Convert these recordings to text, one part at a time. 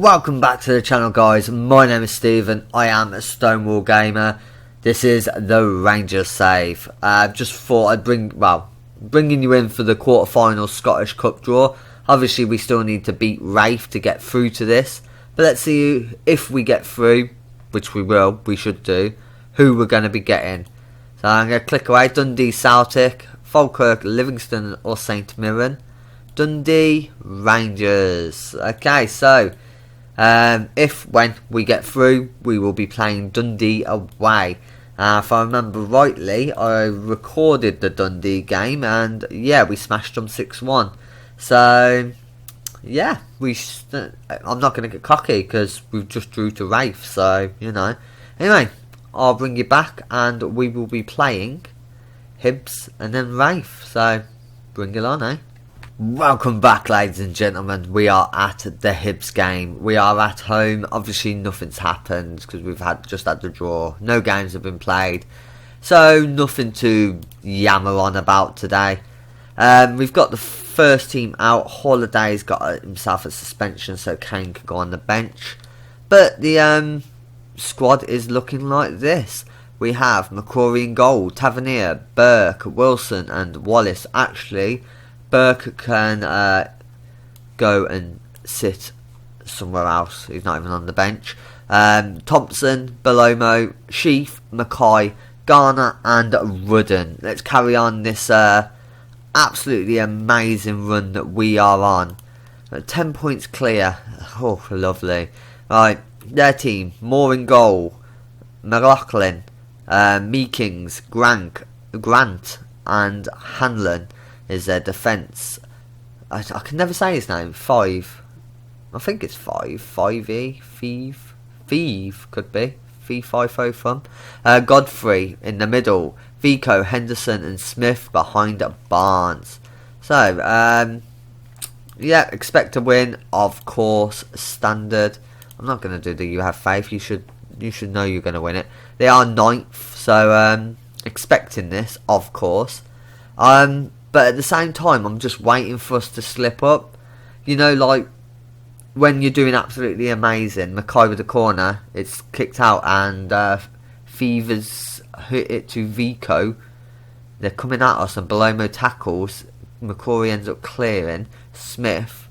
Welcome back to the channel, guys. My name is Stephen. I am a StoneWall gamer. This is the Rangers save. Just thought I'd bringing you in for the quarter-final Scottish Cup draw. Obviously, we still need to beat Raith to get through to this. But let's see if we get through, which we will, we should do, who we're going to be getting. So I'm going to click away. Dundee, Celtic, Falkirk, Livingston or St Mirren. Dundee, Rangers. Okay, so when we get through, we will be playing Dundee away. If I remember rightly, I recorded the Dundee game, and yeah, we smashed them 6-1. So yeah, I'm not going to get cocky because we just drew to Raith. So you know, anyway, I'll bring you back, and we will be playing Hibs and then Raith. So bring it on, eh? Welcome back, ladies and gentlemen. We are at the Hibs game. We are at home. Obviously nothing's happened because we've just had the draw. No games have been played, so nothing to yammer on about today. We've got the first team out. Holiday's got himself a suspension, so Kane could go on the bench. But the squad is looking like this. We have McCrory in goal, Tavernier, Burke, Wilson and Wallace. Actually, Burke can go and sit somewhere else. He's not even on the bench. Thompson, Belomo, Sheaf, Mackay, Garner and Rudden. Let's carry on this absolutely amazing run that we are on. 10 points clear. Oh, lovely. Right, their team. Moore in goal, McLaughlin, Meekings, Grant and Hanlon is their defence. I can never say his name. I think it's 5E. Thieve could be. Thieve from. Godfrey in the middle. Vico, Henderson and Smith behind Barnes. So, yeah, expect a win, of course, standard. I'm not going to do the you have faith. You should know you're going to win it. They are 9th, so expecting this, of course. But at the same time, I'm just waiting for us to slip up. You know, like when you're doing absolutely amazing, Mackay with the corner, it's kicked out, and Fevers hit it to Vico. They're coming at us, and Belomo tackles. McCrory ends up clearing. Smith.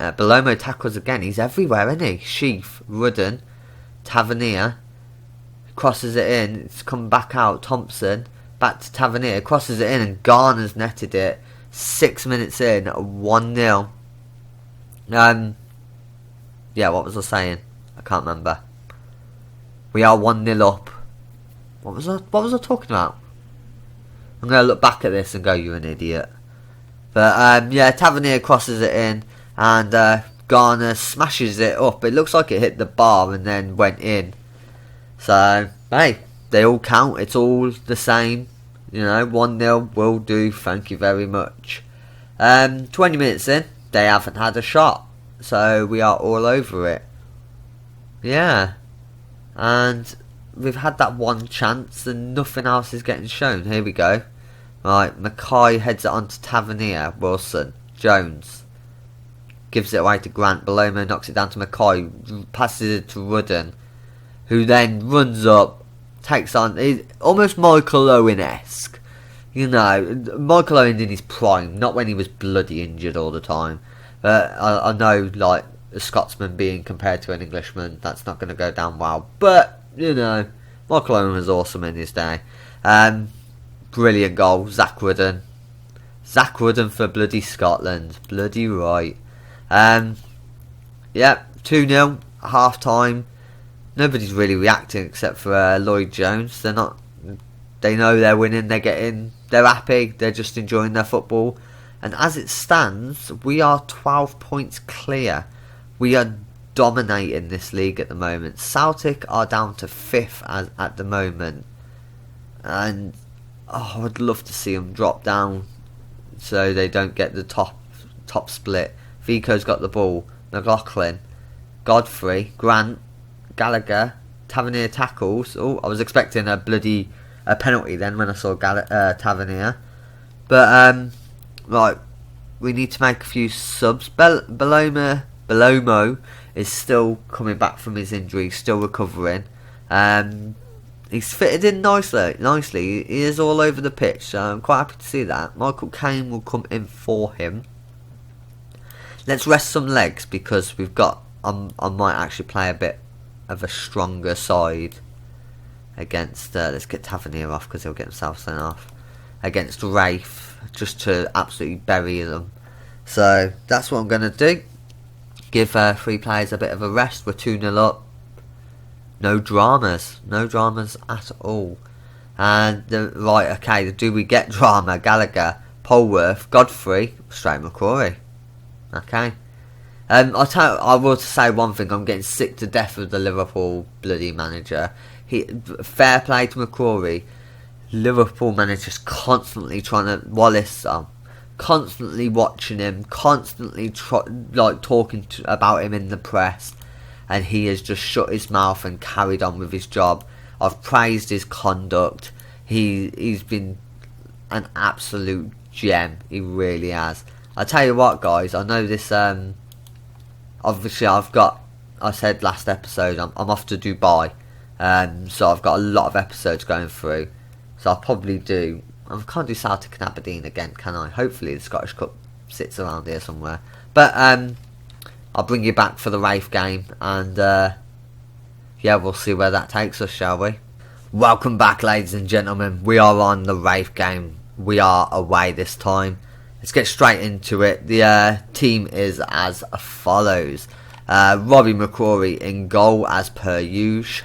Belomo tackles again. He's everywhere, isn't he? Sheaf, Rudden, Tavernier crosses it in. It's come back out. Thompson. Back to Tavernier, crosses it in, and Garner's netted it. 6 minutes in, 1-0. Yeah, what was I saying? I can't remember. We are 1-0 up. What was I talking about? I'm going to look back at this and go, you're an idiot. But yeah, Tavernier crosses it in, and Garner smashes it up. It looks like it hit the bar and then went in. So, hey, they all count. It's all the same. You know, 1-0 will do. Thank you very much. 20 minutes in, they haven't had a shot. So we are all over it. Yeah. And we've had that one chance and nothing else is getting shown. Here we go. Right, Mackay heads it on to Tavernier. Wilson. Jones. Gives it away to Grant. Belomo knocks it down to Mackay. Passes it to Rudden, who then runs up. Takes on, he's almost Michael Owen-esque. You know, Michael Owen in his prime, not when he was bloody injured all the time. But I know, like, a Scotsman being compared to an Englishman, that's not going to go down well. But, you know, Michael Owen was awesome in his day. Brilliant goal, Zach Rudden. Zach Rudden for bloody Scotland. Bloody right. Yeah, 2-0, half time. Nobody's really reacting except for Lloyd Jones. They know they're winning. They're happy. They're just enjoying their football. And as it stands, we are 12 points clear. We are dominating this league at the moment. Celtic are down to 5th at the moment, and I would love to see them drop down so they don't get the top split. Vico's got the ball. McLaughlin, Godfrey, Grant, Gallagher, Tavernier tackles. Oh, I was expecting a penalty then when I saw Tavernier. But right, we need to make a few subs. Belomo Belomo is still coming back from his injury, still recovering. He's fitted in nicely. He is all over the pitch, so I'm quite happy to see that. Michael Caine will come in for him. Let's rest some legs because we've got. I might actually play a bit of a stronger side against. Let's get Tavernier off because he'll get himself sent off against Rafe, just to absolutely bury them. So that's what I'm going to do. Give 3 players a bit of a rest. We're 2-0 up. No dramas at all. And right, okay. Do we get drama? Gallagher, Polworth, Godfrey, straight McCrory. Okay. I will say one thing. I'm getting sick to death of the Liverpool bloody manager. Fair play to McCrory. Liverpool manager's constantly trying to Wallace. Constantly watching him. Constantly talking about him in the press. And he has just shut his mouth and carried on with his job. I've praised his conduct. He's been an absolute gem. He really has. I tell you what, guys. I know this. Obviously, I said last episode I'm off to Dubai. So I've got a lot of episodes going through. So I'll probably do. I can't do Celtic and Aberdeen again, can I? Hopefully the Scottish Cup sits around here somewhere. But I'll bring you back for the Rafe game, and yeah, we'll see where that takes us, shall we? Welcome back, ladies and gentlemen. We are on the Rafe game. We are away this time. Let's get straight into it. The team is as follows. Robbie McCrory in goal as per usual.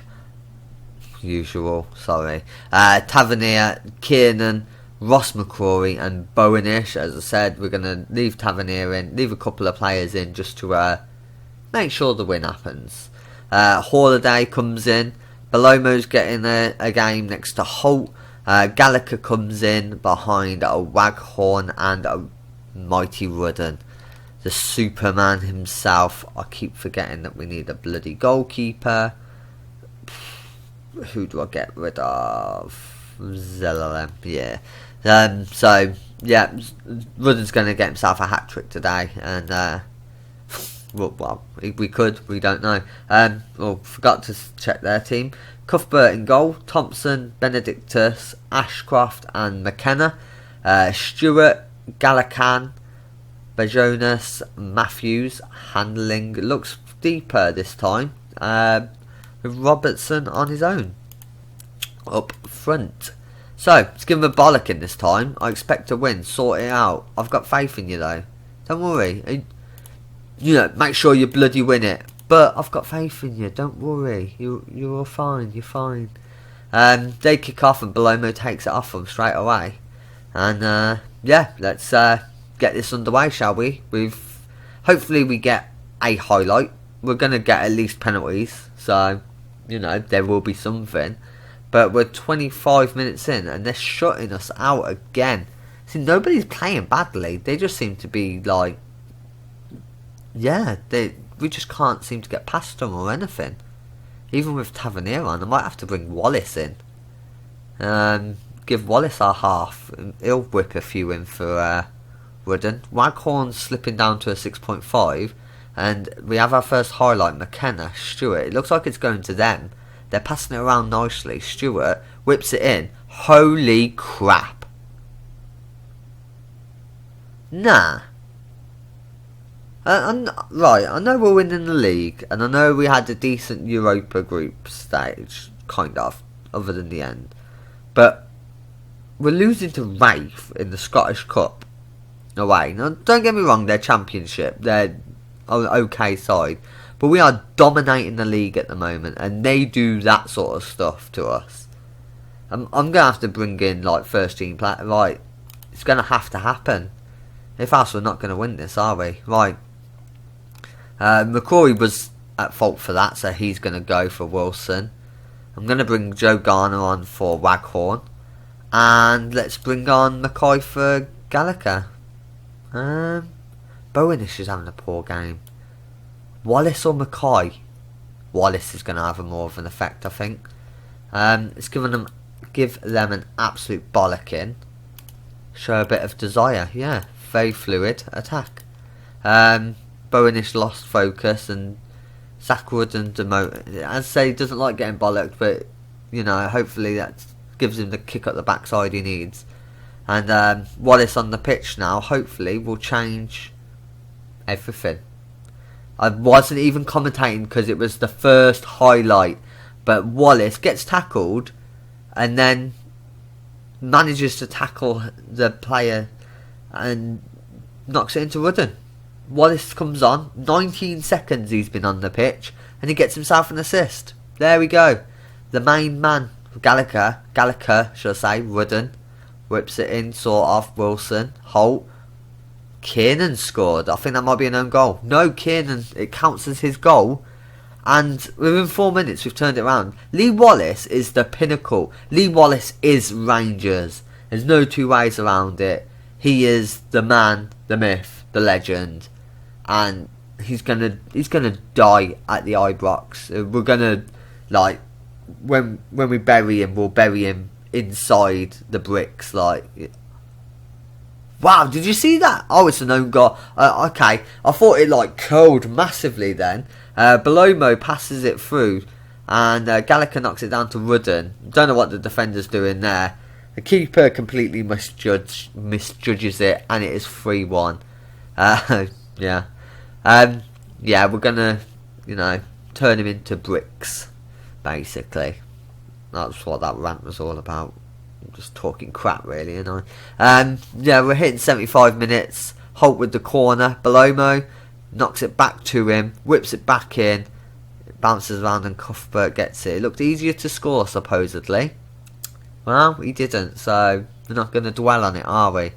Tavernier, Kiernan, Ross McCrory and Bowenish. As I said, we're going to leave Tavernier in, leave a couple of players in just to make sure the win happens. Holiday comes in. Belomo's getting a game next to Holt. Gallagher comes in behind a Waghorn and a Mighty Rudden. The Superman himself. I keep forgetting that we need a bloody goalkeeper. Who do I get rid of? Zellalem, yeah. So yeah, Rudden's going to get himself a hat trick today, and well, we could, we don't know. Forgot to check their team. Cuthbert in goal, Thompson, Benedictus, Ashcroft, and McKenna. Stewart, Galakan, Bajonas, Matthews. Handling looks deeper this time. With Robertson on his own up front. So, let's give him a bollocking this time. I expect to win. Sort it out. I've got faith in you, though. Don't worry. Make sure you bloody win it. But I've got faith in you. Don't worry. You're all fine. You're fine. They kick off and Belomo takes it off them straight away. And, yeah, let's get this underway, shall we? Hopefully we get a highlight. We're going to get at least penalties. So, there will be something. But we're 25 minutes in and they're shutting us out again. See, nobody's playing badly. They just seem to be like... Yeah, we just can't seem to get past them or anything. Even with Tavernier on, I might have to bring Wallace in. Give Wallace our half. He'll whip a few in for Rudden. Waghorn's slipping down to a 6.5. And we have our first highlight, McKenna, Stewart. It looks like it's going to them. They're passing it around nicely. Stewart whips it in. Holy crap. Nah. Right, I know we're winning the league. And I know we had a decent Europa group stage. Kind of. Other than the end. But we're losing to Rafe in the Scottish Cup. Away. Now, don't get me wrong. They're championship. They're an okay side. But we are dominating the league at the moment, and they do that sort of stuff to us. I'm going to have to bring in, first team play. Right, it's going to have to happen. If else, we're not going to win this, are we? Right. McCrory was at fault for that, so he's going to go for Wilson. I'm going to bring Joe Garner on for Waghorn. And let's bring on Mackay for Gallagher. Bowenish is having a poor game. Wallace or Mackay? Wallace is going to have more of an effect, I think. Let's give them an absolute bollocking. Show a bit of desire. Yeah, very fluid attack. Bowenish lost focus and Zach Rudden demoted. As I say, he doesn't like getting bollocked, but you know, hopefully that gives him the kick up the backside he needs. And Wallace on the pitch now, hopefully, will change everything. I wasn't even commentating because it was the first highlight, but Wallace gets tackled and then manages to tackle the player and knocks it into Rudden. Wallace comes on, 19 seconds he's been on the pitch, and he gets himself an assist. There we go. The main man, Gallagher, should I say, Rudden, whips it in, sort of, Wilson, Holt. Kiernan scored. I think that might be an own goal. No, Kiernan, it counts as his goal. And within 4 minutes, we've turned it around. Lee Wallace is the pinnacle. Lee Wallace is Rangers. There's no two ways around it. He is the man, the myth, the legend. And he's gonna die at the Ibrox. We're gonna, like, when we bury him, we'll bury him inside the bricks. Like, wow, did you see that? Oh, it's an own goal. Okay, I thought it like curled massively then. Belomo passes it through, and Gallagher knocks it down to Rudden. Don't know what the defender's doing there. The keeper completely misjudges it, and it is 3-1. Yeah. Yeah, we're gonna, you know, turn him into bricks, basically. That's what that rant was all about. I'm just talking crap, really, and yeah, we're hitting 75 minutes. Holt with the corner. Belomo knocks it back to him, whips it back in, it bounces around, and Cuthbert gets it. It looked easier to score, supposedly. Well, he didn't, so we're not going to dwell on it, are we?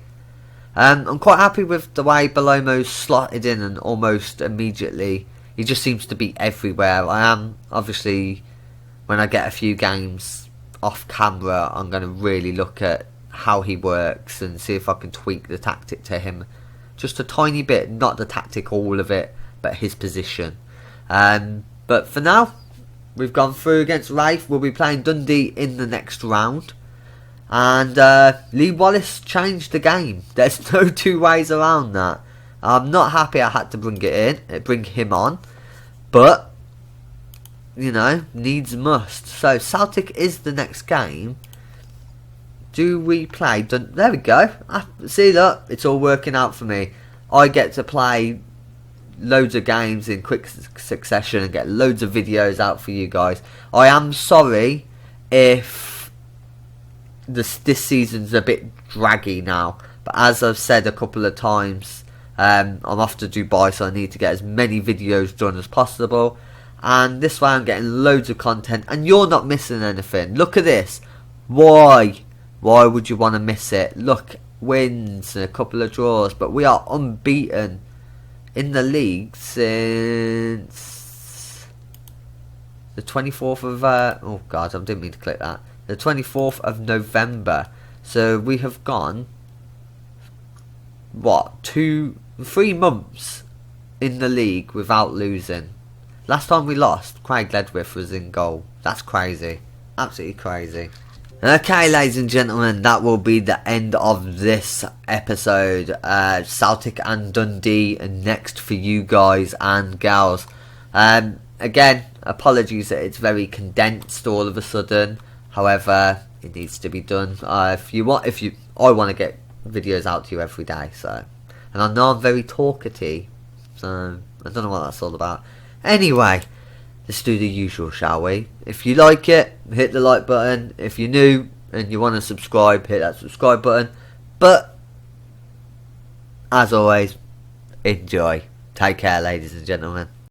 I'm quite happy with the way Belomo's slotted in, and almost immediately he just seems to be everywhere. I am, obviously, when I get a few games off camera, I'm going to really look at how he works and see if I can tweak the tactic to him just a tiny bit, not the tactic all of it, but his position. But for now, we've gone through against Raith. We'll be playing Dundee in the next round. And Lee Wallace changed the game. There's no two ways around that. I'm not happy I had to bring him on. But, you know, needs must. So Celtic is the next game. Do we play? There we go. See, look, it's all working out for me. I get to play loads of games in quick succession and get loads of videos out for you guys. I am sorry if this season's a bit draggy now, but as I've said a couple of times, I'm off to Dubai, so I need to get as many videos done as possible. And this way I'm getting loads of content, and you're not missing anything. Look at this. Why would you want to miss it? Look, wins and a couple of draws, but we are unbeaten in the league since the 24th of oh god, I didn't mean to click that. The 24th of November. So we have gone, what, 3 months in the league without losing. Last time we lost, Craig Ledwith was in goal. That's crazy. Absolutely crazy. Okay, ladies and gentlemen, that will be the end of this episode. Celtic and Dundee next for you guys and gals. Again, apologies that it's very condensed all of a sudden. However, it needs to be done. I want to get videos out to you every day. So, and I know I'm very talkative, so I don't know what that's all about. Anyway, let's do the usual, shall we? If you like it, hit the like button. If you're new and you want to subscribe, hit that subscribe button. But, as always, enjoy. Take care, ladies and gentlemen.